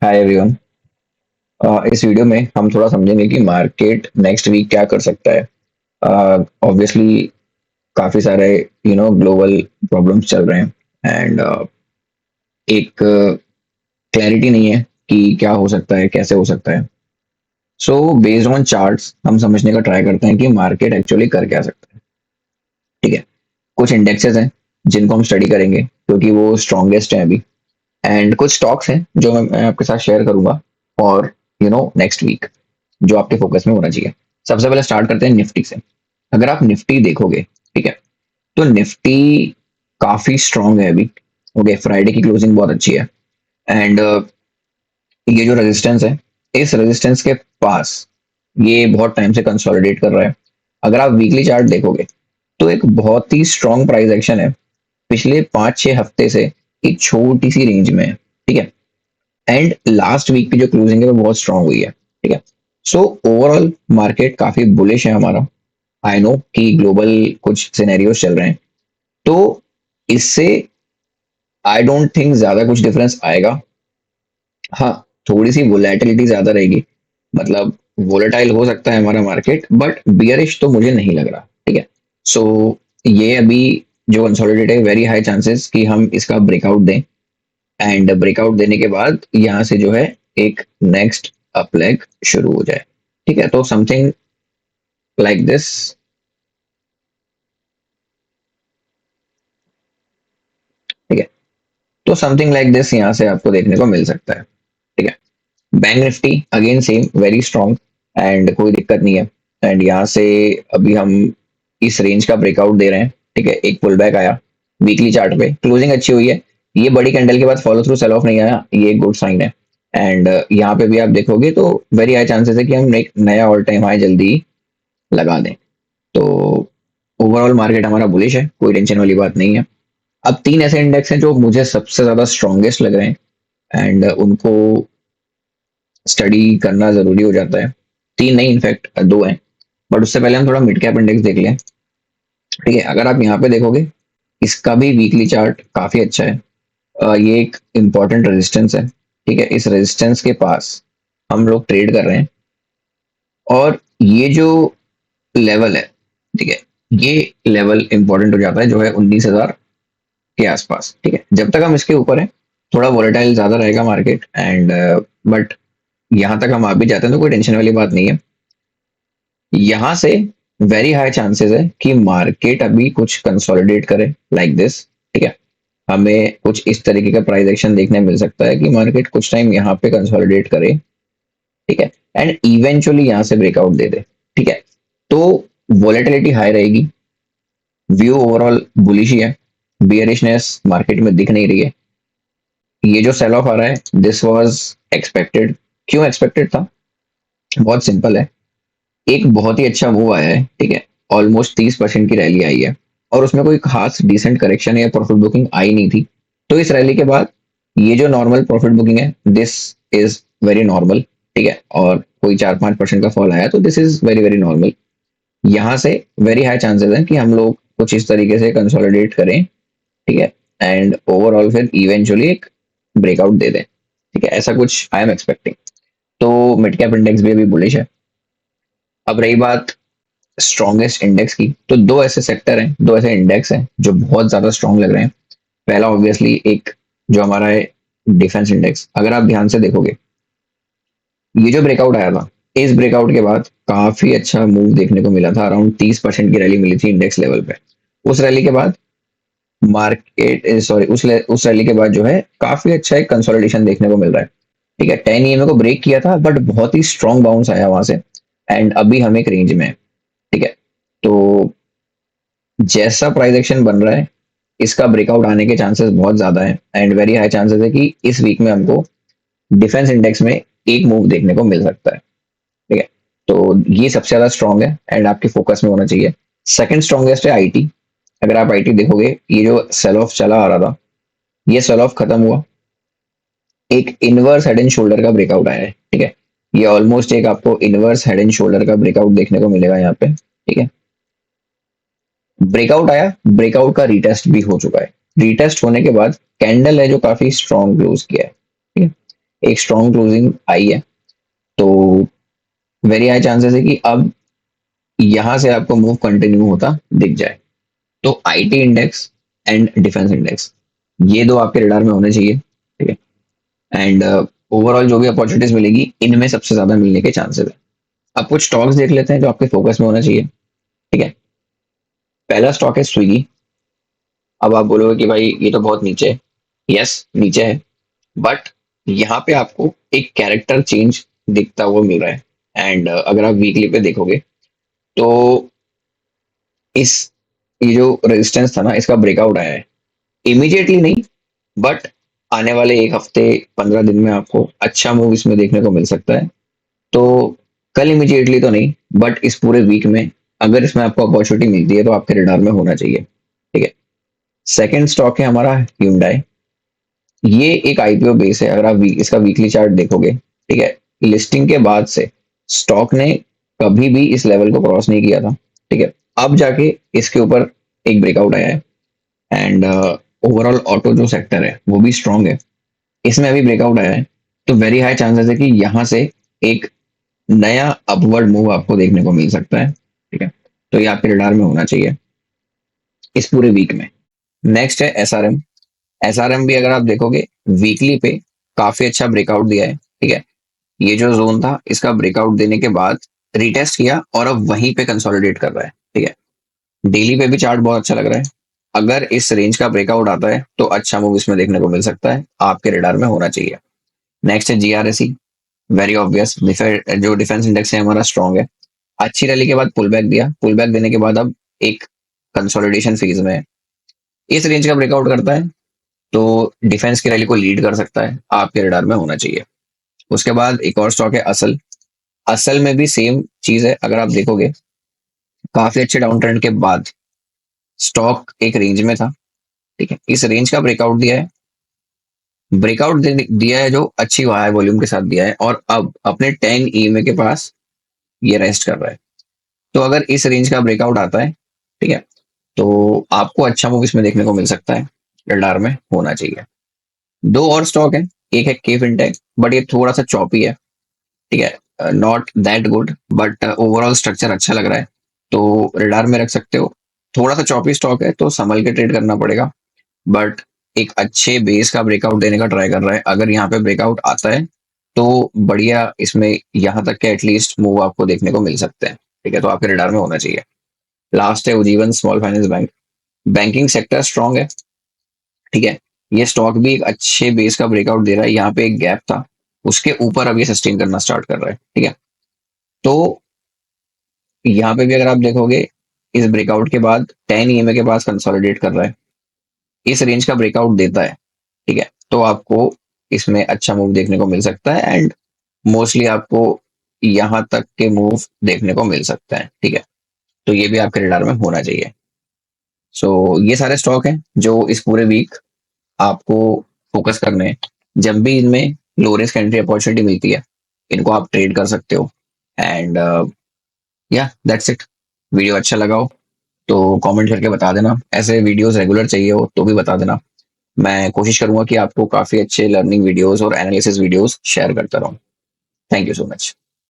Hi everyone. इस video में हम थोड़ा समझेंगे कि मार्केट नेक्स्ट वीक क्या कर सकता है। ऑब्वियसली काफी सारे ग्लोबल प्रॉब्लम्स चल रहे हैं एंड एक क्लैरिटी नहीं है कि क्या हो सकता है, कैसे हो सकता है। सो बेस्ड ऑन चार्ट्स हम समझने का ट्राई करते हैं कि मार्केट एक्चुअली कर क्या सकता है। ठीक है, कुछ इंडेक्सेस हैं जिनको हम स्टडी करेंगे क्योंकि वो स्ट्रॉन्गेस्ट हैं अभी, एंड कुछ स्टॉक्स हैं जो मैं आपके साथ शेयर करूंगा और नेक्स्ट वीक जो आपके फोकस में होना चाहिए। सबसे पहले स्टार्ट करते हैं निफ्टी से। अगर आप निफ्टी देखोगे, ठीक है, तो निफ्टी काफी स्ट्रांग है अभी। ओके, फ्राइडे की क्लोजिंग बहुत अच्छी है एंड ये जो रेजिस्टेंस है, इस रेजिस्टेंस के पास ये बहुत टाइम से कंसोलिडेट कर रहा है। अगर आप वीकली चार्ट देखोगे तो एक बहुत ही स्ट्रांग प्राइस एक्शन है पिछले 5-6 हफ्ते से। एक छोटी सी रेंज में है, ठीक है, एंड लास्ट वीक की जो क्लोजिंग है वो बहुत स्ट्रांग हुई है। ठीक है, सो ओवरऑल मार्केट काफी बुलिश है हमारा। आई नो कि ग्लोबल कुछ सिनेरियोस चल रहे हैं, तो इससे आई डोंट थिंक ज्यादा कुछ डिफरेंस आएगा। हाँ, थोड़ी सी वोलेटिलिटी ज्यादा रहेगी, मतलब वोलेटाइल हो सकता है हमारा मार्केट, बट बियरिश तो मुझे नहीं लग रहा। ठीक है, सो ये अभी जो कंसोलिडेट है, वेरी हाई चांसेस कि हम इसका ब्रेकआउट दें एंड ब्रेकआउट देने के बाद यहाँ से जो है एक नेक्स्ट अपलेग शुरू हो जाए। ठीक है, तो समथिंग लाइक दिस। ठीक है, तो समथिंग लाइक दिस यहाँ से आपको देखने को मिल सकता है। ठीक है, bank Nifty again same very strong and कोई दिक्कत नहीं है। एंड यहाँ से अभी हम इस रेंज का ब्रेकआउट दे रहे हैं। ठीक है, एक पुल बैक आया वीकली चार्ट पे, क्लोजिंग अच्छी हुई है। ये बड़ी कैंडल के बाद फॉलो थ्रू सेल ऑफ नहीं आया, ये एक गुड साइन है। एंड यहाँ पे भी आप देखोगे तो वेरी हाई चांसेस है कि हम एक नया ऑल टाइम हाई जल्दी ही लगा दें। तो ओवरऑल मार्केट हमारा बुलिश है, कोई टेंशन वाली बात नहीं है। अब तीन ऐसे इंडेक्स हैं जो मुझे सबसे ज्यादा स्ट्रॉन्गेस्ट लग रहे हैं एंड उनको स्टडी करना जरूरी हो जाता है। तीन नहीं, इनफैक्ट दो हैं, बट उससे पहले हम थोड़ा मिड कैप इंडेक्स देख लें। ठीक है, अगर आप यहाँ पे देखोगे, इसका भी वीकली चार्ट काफी अच्छा है। ये एक इम्पॉर्टेंट रेजिस्टेंस है। ठीक है, इस रेजिस्टेंस के पास हम लोग ट्रेड कर रहे हैं और ये जो लेवल है, ठीक है, ये लेवल इंपॉर्टेंट हो जाता है जो है 19,000 के आसपास। ठीक है, जब तक हम इसके ऊपर है थोड़ा वोलेटाइल ज्यादा रहेगा मार्केट एंड बट यहाँ तक हम आ भी जाते हैं तो कोई टेंशन वाली बात नहीं है। यहाँ से वेरी हाई चांसेस है कि मार्केट अभी कुछ कंसोलिडेट करे लाइक दिस। ठीक है, हमें कुछ इस तरीके का प्राइस एक्शन देखने मिल सकता है कि मार्केट कुछ टाइम यहाँ पे कंसोलिडेट करे। ठीक है, एंड इवेंचुअली यहाँ से ब्रेकआउट दे दे। ठीक है, तो वोलेटिलिटी हाई रहेगी, व्यू ओवरऑल बुलिश ही है, बियरिशनेस मार्केट में दिख नहीं रही है। ये जो सेल ऑफ आ रहा है दिस वाज एक्सपेक्टेड। क्यों एक्सपेक्टेड था? बहुत सिंपल है, एक बहुत ही अच्छा मूव आया है। ठीक है, ऑलमोस्ट 30% की रैली आई है और उसमें कोई खास डिसेंट करेक्शन या प्रॉफिट बुकिंग आई नहीं थी। तो इस रैली के बाद ये जो नॉर्मल प्रॉफिट बुकिंग है दिस इज वेरी नॉर्मल। ठीक है, और कोई 4-5% का फॉल आया तो this is very very normal. यहाँ से वेरी हाई चांसेस है कि हम लोग कुछ इस तरीके से कंसोलिडेट करें। ठीक है, एंड ओवरऑल फिर इवेंचुअली एक ब्रेकआउट दे दें। ठीक है, ऐसा कुछ आई एम एक्सपेक्टिंग। तो मिड कैप इंडेक्स भी अभी बुलिश है। अब रही बात स्ट्रॉन्गेस्ट इंडेक्स की, तो दो ऐसे सेक्टर हैं, दो ऐसे इंडेक्स हैं जो बहुत ज्यादा स्ट्रॉन्ग लग रहे हैं। पहला ऑब्वियसली एक जो हमारा है डिफेंस इंडेक्स। अगर आप ध्यान से देखोगे, ये जो ब्रेकआउट आया था, इस ब्रेकआउट के बाद काफी अच्छा मूव देखने को मिला था, अराउंड 30% की रैली मिली थी इंडेक्स लेवल पे। उस रैली के बाद मार्केट सॉरी उस रैली के बाद जो है काफी अच्छा एक कंसोलिडेशन देखने को मिल रहा है। ठीक है, 10 ईएमए को ब्रेक किया था बट बहुत ही स्ट्रॉन्ग बाउंस आया वहां से एंड अभी हम एक रेंज में है। ठीक है, तो जैसा प्राइस एक्शन बन रहा है इसका ब्रेकआउट आने के चांसेस बहुत ज्यादा है एंड वेरी हाई चांसेस है कि इस वीक में हमको डिफेंस इंडेक्स में एक मूव देखने को मिल सकता है। ठीक है, तो ये सबसे ज्यादा स्ट्रॉन्ग है एंड आपके फोकस में होना चाहिए। सेकंड स्ट्रॉन्गेस्ट है आईटी। अगर आप आईटी देखोगे, ये जो सेल ऑफ चला आ रहा था, ये सेल ऑफ खत्म हुआ, एक इनवर्स हेड एंड शोल्डर का ब्रेकआउट आया है। ठीक है, ये ऑलमोस्ट एक आपको इनवर्स हेड एंड शोल्डर का ब्रेकआउट देखने को मिलेगा यहाँ पे। ठीक है, ब्रेकआउट आया, ब्रेकआउट का रीटेस्ट भी हो चुका है। रीटेस्ट होने के बाद कैंडल है जो काफी स्ट्रॉन्ग क्लोज किया है। ठीक है, एक स्ट्रॉन्ग क्लोजिंग आई है, तो वेरी हाई चांसेस है कि अब यहाँ से आपको मूव कंटिन्यू होता दिख जाए। तो IT index and defence index, ये दो आपके रडार में होने चाहिए, ठीक है। एंड ओवरऑल जो भी अपॉर्चुनिटीज मिलेगी इनमें सबसे ज्यादा मिलने के चांसेस है। अब कुछ स्टॉक्स देख लेते हैं जो आपके फोकस में होना चाहिए, ठीक है। पहला स्टॉक है स्विगी। अब आप बोलोगे कि भाई ये तो बहुत नीचे है। यस, नीचे है, बट यहाँ पे आपको एक कैरेक्टर चेंज दिखता हुआ मिल रहा है। एंड अगर आप वीकली पे देखोगे तो इस ये जो रेजिस्टेंस था ना, इसका ब्रेकआउट आया है। इमीडिएटली नहीं, बट आने वाले एक हफ्ते 15 दिन में आपको अच्छा मूव इसमें देखने को मिल सकता है। तो कल इमीडिएटली तो नहीं, बट इस पूरे वीक में अगर इसमें आपको अपॉर्चुनिटी मिलती है तो आपके रडार में होना चाहिए, ठीक है। सेकंड स्टॉक है हमारा Hyundai। ये एक आईपीओ बेस है। अगर आप इसका वीकली चार्ट देखोगे, ठीक है, लिस्टिंग के बाद से स्टॉक ने कभी भी इस लेवल को क्रॉस नहीं किया था, ठीक है। अब जाके इसके ऊपर एक ब्रेकआउट आया है। एंड ओवरऑल ऑटो जो सेक्टर है वो भी स्ट्रांग है, इसमें अभी ब्रेकआउट आया है। तो वेरी हाई चांसेस है कि यहाँ से एक नया अपवर्ड मूव आपको देखने को मिल सकता है, ठीक है। तो ये आपके रडार में होना चाहिए इस पूरे वीक में। नेक्स्ट है एसआरएम। एसआरएम भी अगर आप देखोगे वीकली पे काफी अच्छा ब्रेकआउट दिया है, ठीक है। ये जो जोन था इसका ब्रेकआउट देने के बाद रिटेस्ट किया और अब वहीं पे कंसोलिडेट कर रहा है, ठीक है। डेली पे भी चार्ट बहुत अच्छा लग रहा है। अगर इस रेंज का ब्रेकआउट आता है तो अच्छा मूव इसमें देखने को मिल सकता है, आपके रडार में होना चाहिए। नेक्स्ट है जीआरएसई। वेरी ऑब्वियस, जो डिफेंस इंडेक्स है हमारा स्ट्रॉन्ग है। अच्छी रैली के बाद पुल बैक दिया, पुल बैक देने के बाद अब एक कंसोलिडेशन फेज में है। इस रेंज का ब्रेकआउट करता है तो डिफेंस की रैली को लीड कर सकता है, आपके रडार में होना चाहिए। उसके बाद एक और स्टॉक है असल। असल में भी सेम चीज है। अगर आप देखोगे काफी अच्छे डाउन ट्रेंड के बाद स्टॉक एक रेंज में था, ठीक है। इस रेंज का ब्रेकआउट दिया है, ब्रेकआउट दिया है जो अच्छी हाई वॉल्यूम के साथ दिया है, और अब अपने 10 ईएमए के पास ये रेस्ट कर रहा है। तो अगर इस रेंज का ब्रेकआउट आता है, ठीक है, तो आपको अच्छा मूव इसमें देखने को मिल सकता है, रडार में होना चाहिए। दो और स्टॉक है, एक है के फिनटेक, बट ये थोड़ा सा चॉपी है, ठीक है, not that good, but overall structure अच्छा लग रहा है, तो रडार में रख सकते हो। थोड़ा सा चॉपी स्टॉक है तो संभल के ट्रेड करना पड़ेगा, बट एक अच्छे बेस का ब्रेकआउट देने का ट्राई कर रहा है। अगर यहाँ पे ब्रेकआउट आता है तो बढ़िया इसमें यहाँ तक के एटलीस्ट मूव आपको देखने को मिल सकते हैं, ठीक है। तो आपके रडार में होना चाहिए। लास्ट है Ujjivan small finance bank. Banking sector strong है, ठीक है। ये स्टॉक भी एक अच्छे बेस का ब्रेकआउट दे रहा है। यहाँ पे एक गैप था, उसके ऊपर अब ये सस्टेन करना स्टार्ट कर रहा है, ठीक है। तो यहाँ पे भी अगर आप देखोगे इस ब्रेकआउट के बाद 10 ईएमए के पास कंसोलिडेट कर रहा है, इस रेंज का ब्रेकआउट देता है, ठीक है, तो आपको इसमें अच्छा मूव देखने को मिल सकता है। एंड मोस्टली आपको यहाँ तक के मूव देखने को मिल सकता है, ठीक है। तो ये भी आपके रडार में होना चाहिए। सो ये सारे स्टॉक हैं जो इस पूरे वीक आपको फोकस करने हैं। जब भी इनमें लो रिस्क एंट्री अपॉर्चुनिटी मिलती है, इनको आप ट्रेड कर सकते हो। एंड या दैट्स इट। वीडियो अच्छा लगा हो तो कमेंट करके बता देना। ऐसे वीडियोस रेगुलर चाहिए हो तो भी बता देना। मैं कोशिश करूंगा कि आपको काफी अच्छे लर्निंग वीडियोस और एनालिसिस वीडियोस शेयर करता रहूं। Thank you so much.